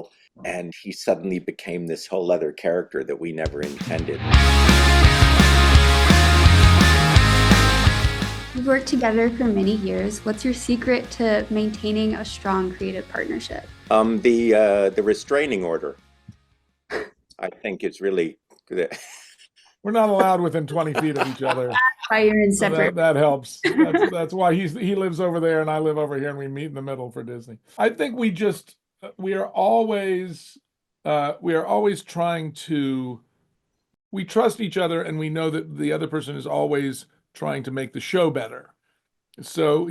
Carl, and he suddenly became this whole other character that we never intended. You've worked together for many years. What's your secret to maintaining a strong creative partnership? The restraining order, I think, is really We're not allowed within 20 feet of each other. Why you're in So separate. that helps. That's why he lives over there and I live over here, and we meet in the middle for Disney. I think we are always trying to, we trust each other, and we know that the other person is always trying to make the show better. So,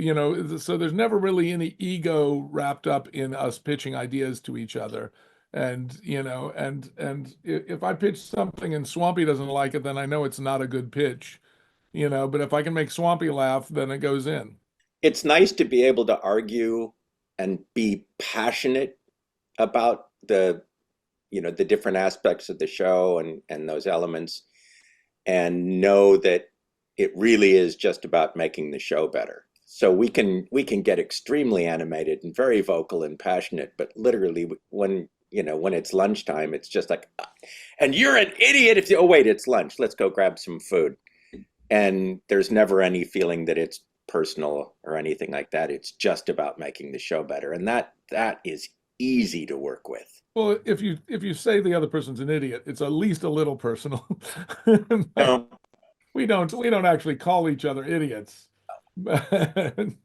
so there's never really any ego wrapped up in us pitching ideas to each other. And, if I pitch something and Swampy doesn't like it, then I know it's not a good pitch, but if I can make Swampy laugh, then it goes in. It's nice to be able to argue and be passionate about the different aspects of the show and those elements, and know that it really is just about making the show better. So we can get extremely animated and very vocal and passionate, but literally when it's lunchtime, it's just like, and you're an idiot if you, oh wait, it's lunch, let's go grab some food. And there's never any feeling that it's personal or anything like that. It's just about making the show better. And that is easy to work with. Well, if you say the other person's an idiot, it's at least a little personal. No, We don't actually call each other idiots. Dan,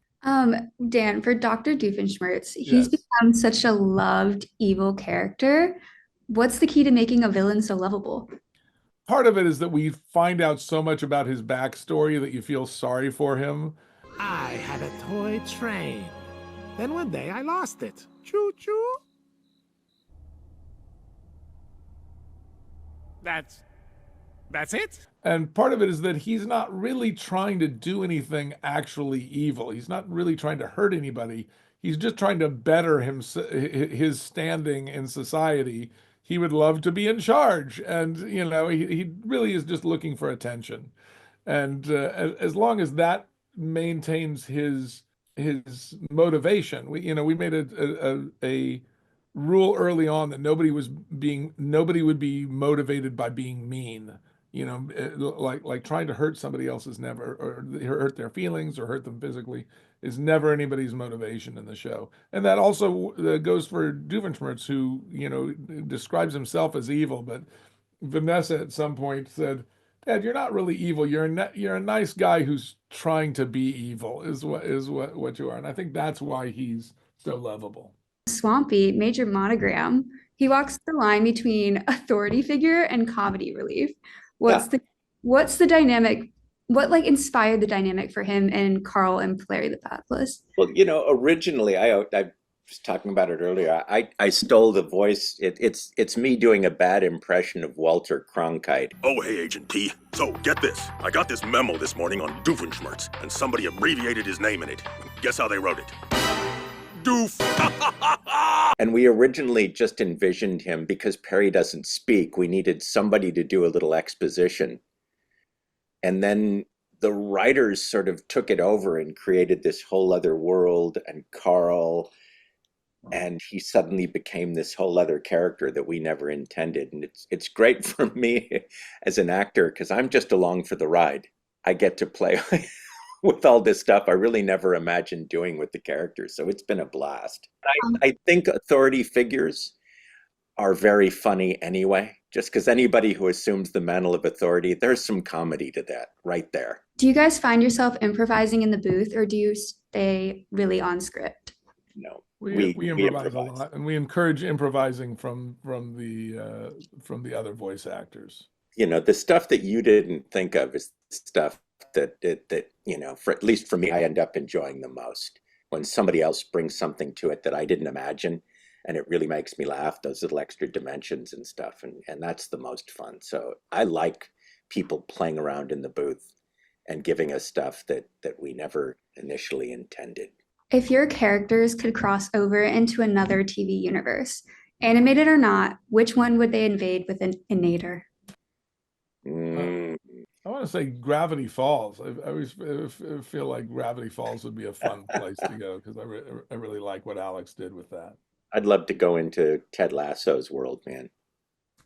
for Dr. Doofenshmirtz, Yes. he's become such a loved evil character. What's the key to making a villain so lovable? Part of it is that we find out so much about his backstory that you feel sorry for him. I had a toy train. Then one day I lost it. Choo-choo. That's it? And part of it is that he's not really trying to do anything actually evil. He's not really trying to hurt anybody. He's just trying to better his standing in society. He would love to be in charge, and he really is just looking for attention. And as long as that maintains his motivation, we made a rule early on that nobody would be motivated by being mean. Like trying to hurt somebody else is never, or hurt their feelings or hurt them physically, is never anybody's motivation in the show. And that also goes for Doofenshmirtz, who describes himself as evil, but Vanessa at some point said, "Dad, you're not really evil. You're a nice guy who's trying to be evil. Is what you are." And I think that's why he's so lovable. Swampy, Major Monogram, he walks the line between authority figure and comedy relief. What's the dynamic? What inspired the dynamic for him and Carl and Larry the Pathless? Well, originally I was talking about it earlier. I stole the voice. It's me doing a bad impression of Walter Cronkite. Oh, hey, Agent P. So, get this. I got this memo this morning on Doofenshmirtz, and somebody abbreviated his name in it. Guess how they wrote it? Doof. And we originally just envisioned him, because Perry doesn't speak, we needed somebody to do a little exposition. And then the writers sort of took it over and created this whole other world, and Carl, and he suddenly became this whole other character that we never intended. And it's great for me as an actor, because I'm just along for the ride. I get to play with all this stuff I really never imagined doing with the characters. So it's been a blast. I think authority figures are very funny anyway, just because anybody who assumes the mantle of authority, there's some comedy to that right there. Do you guys find yourself improvising in the booth, or do you stay really on script? No, we improvise a lot, and we encourage improvising from the other voice actors. The stuff that you didn't think of is stuff that for at least for me, I end up enjoying the most. When somebody else brings something to it that I didn't imagine, and it really makes me laugh, those little extra dimensions and stuff, and that's the most fun. So I like people playing around in the booth and giving us stuff that we never initially intended. If your characters could cross over into another TV universe, animated or not, which one would they invade with an innator? I want to say Gravity Falls. I always feel like Gravity Falls would be a fun place to go, because I really like what Alex did with that. I'd love to go into Ted Lasso's world, man.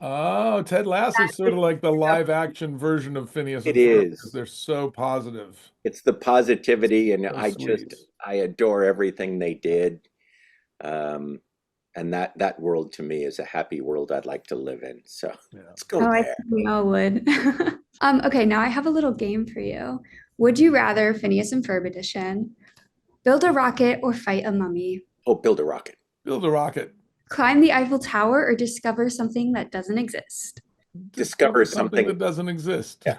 Oh, Ted Lasso is sort of like the live action version of Phineas It and Ferb because is. they're so positive. It's the positivity, and So I sweet. just I adore everything they did. And that world to me is a happy world I'd like to live in. So Yeah. let's go Oh, I there. think we all would. Okay, now I have a little game for you. Would you rather, Phineas and Ferb edition, build a rocket or fight a mummy? Oh, build a rocket. Build a rocket. Climb the Eiffel Tower or discover something that doesn't exist? Discover something something. that doesn't exist. Yeah.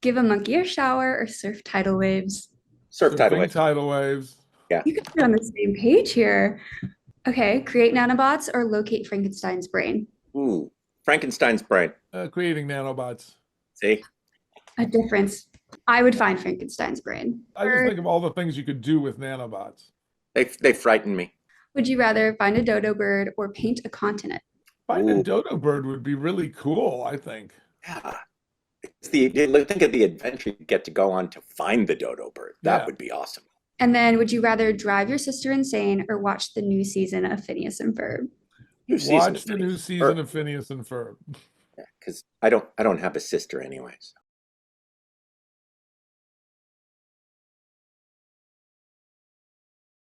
Give a monkey a shower or surf tidal waves? Surf tidal Surfing wave. tidal waves. Yeah. You guys are on the same page here. Okay, create nanobots or locate Frankenstein's brain? Ooh, Frankenstein's brain. Creating nanobots. See? A difference. I would find Frankenstein's brain. I just think of all the things you could do with nanobots. They frighten me. Would you rather find a dodo bird or paint a continent? Find a Ooh. dodo bird would be really cool, I think. Yeah. Think of the adventure you get to go on to find the dodo bird. That Yeah. would be awesome. And then would you rather drive your sister insane or watch the new season of Phineas and Ferb? Watch the new season of Phineas and Ferb. Because I don't have a sister anyways.